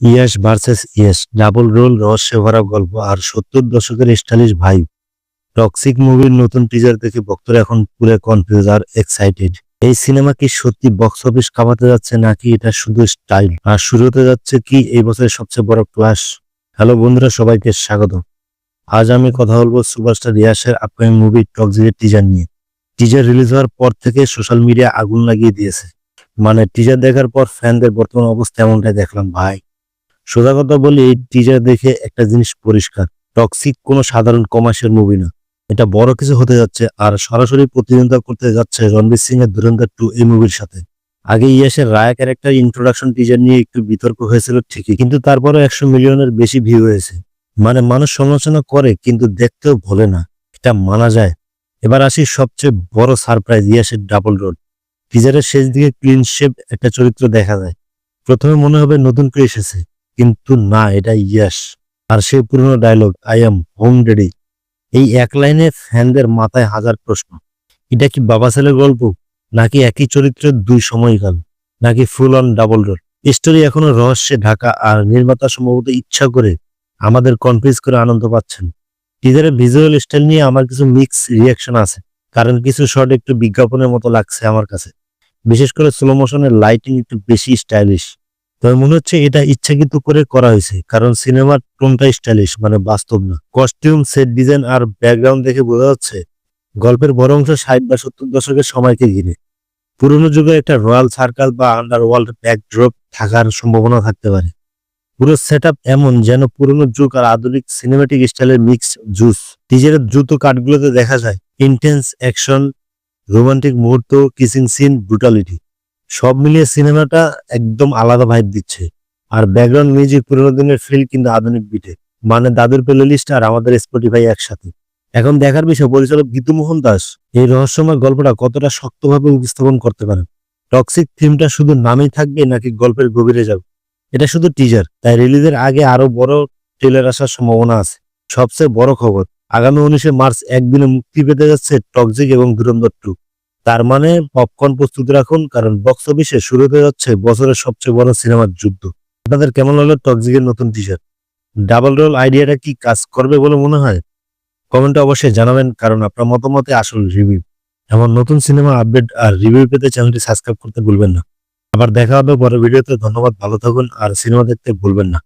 Yash versus Yash, double role, রহস্য ভরা গল্প আর 70 দশকের স্টাইলিশ ভাইব। টক্সিক মুভির নতুন টিজার দেখে ভক্তরা এখন পুরো কনফিউজ আর এক্সাইটেড। এই সিনেমা কি সত্যি বক্স অফিস কামাতে যাচ্ছে নাকি এটা শুধু স্টাইল? আর শুরু হতে যাচ্ছে কি এই বছরের সবচেয়ে বড় ক্লাশ? হ্যালো বন্ধুরা, সবাইকে স্বাগত। আজ আমি কথা বলবো সুপারস্টার ইয়াশের আপকামিং মুভি টক্সিকের টিজার নিয়ে। টিজার রিলিজ হওয়ার পর থেকে সোশ্যাল মিডিয়া আগুন লাগিয়ে দিয়েছে। মানে টিজার দেখার পর ফ্যানদের বর্তমান অবস্থা এমনটাই দেখলাম ভাই। সোজা কথা বলি, এই টিজার দেখে একটা জিনিস পরিষ্কার, টক্সিক কোনো সাধারণ কমার্শিয়াল মুভি না। এটা বড় কিছু হতে যাচ্ছে, আর সরাসরি প্রতিদ্বন্দ্বিতা করতে যাচ্ছে রণবীর সিং এর ধুরন্ধর 2 এই মুভির সাথে। আগে ইয়াসের রায়া ক্যারেক্টার ইন্ট্রোডাকশন টিজার নিয়ে একটু বিতর্ক হয়েছিল ঠিকই, কিন্তু তারপরে 100 মিলিয়নের বেশি ভিউ হয়েছে। মানে মানুষ সমালোচনা করে কিন্তু দেখতেও ভোলে না, এটা মানা যায়। এবার আসি সবচেয়ে বড় সারপ্রাইজ, ইয়াসের ডাবল রোল। টিজারের শেষ দিকে ক্লিন শেপ একটা চরিত্র দেখা যায়। প্রথমে মনে হবে নতুন কেউ এসেছে, কিন্তু না, এটা ইয়াশ। আর সেই পুরনো dialogue, I am home daddy, এই এক লাইনে ফ্যানদের মাথায় হাজার প্রশ্ন। এটা কি বাবা ছেলের গল্প, নাকি একই চরিত্রের দুই সময়কাল, নাকি full on double role? Story এখনো রহস্যে ঢাকা, আর নির্মাতা সম্ভবত ইচ্ছা করে আমাদের কনফিউজ করে আনন্দ পাচ্ছেন। টিজারের ভিজুয়াল স্টাইল নিয়ে আমার কিছু মিক্স রিয়াকশন আছে, কারণ কিছু শট একটু বিজ্ঞাপনের মতো লাগছে আমার কাছে। বিশেষ করে স্লো মোশনের লাইটিং একটু বেশি স্টাইলিশ। তবে মনে হচ্ছে এটা ইচ্ছাকৃত করে করা হয়েছে, কারণ সিনেমার টোনটা স্টাইলিশ, মানে বাস্তব না। কস্টিউম, সেট ডিজাইন আর ব্যাকগ্রাউন্ড দেখে বোঝা যাচ্ছে গল্পের বড় অংশ 60 বা 70 দশকের সময়কে ঘিরে। পুরনো যুগে একটা রয়্যাল সার্কাল বা আন্ডারওয়ার্ল্ড ব্যাকড্রপ থাকার সম্ভাবনা থাকতে পারে। পুরো সেটআপ এমন যেন পুরনো যুগ আর আধুনিক সিনেমাটিক স্টাইলের মিক্স জুস। টিজারের দ্রুত কাটগুলোতে দেখা যায় ইন্টেন্স অ্যাকশন, রোমান্টিক মুহূর্ত, কিসিং সিন, ব্রুটালিটি। সব মিলিয়ে সিনেমাটা একদম আলাদা ভাইব দিচ্ছে। আর ব্যাকগ্রাউন্ড মিউজিক পুরোনো দিনের ফিল, কিন্তু আধুনিক বিটে। মানে দাদুর প্লে লিস্ট আর আমাদের স্পটিফাই একসাথে। এখন দেখার বিষয় পরিচালক গীতু মোহন দাস এই রহস্যময় গল্পটা কতটা শক্তভাবে উপস্থাপন করতে পারেন। টক্সিক থিমটা শুধু নামেই থাকবে নাকি গল্পের গভীরে যাবে? এটা শুধু টিজার, তাই রিলিজের আগে আরো বড় ট্রেলার আসার সম্ভাবনা আছে। সবচেয়ে বড় খবর, আগামী 19শে মার্চ একদিনে মুক্তি পেতে যাচ্ছে টক্সিক এবং ধুরন্ধর 2। তার মানে পপকর্ন প্রস্তুত রাখুন, কারণ বক্স অফিসে শুরু হতে যাচ্ছে বছরের সবচেয়ে বড় সিনেমার যুদ্ধ। আপনাদের কেমন হলো টক্সিকের নতুন টিজার? ডাবল রোল আইডিয়াটা কি কাজ করবে বলে মনে হয়? কমেন্টে অবশ্যই জানাবেন, কারণ আপনার মতামতে আসল রিভিউ। এমন নতুন সিনেমা আপডেট আর রিভিউ পেতে চ্যানেলটি সাবস্ক্রাইব করতে ভুলবেন না। আবার দেখা হবে পরের ভিডিওতে। ধন্যবাদ, ভালো থাকুন আর সিনেমা দেখতে ভুলবেন না।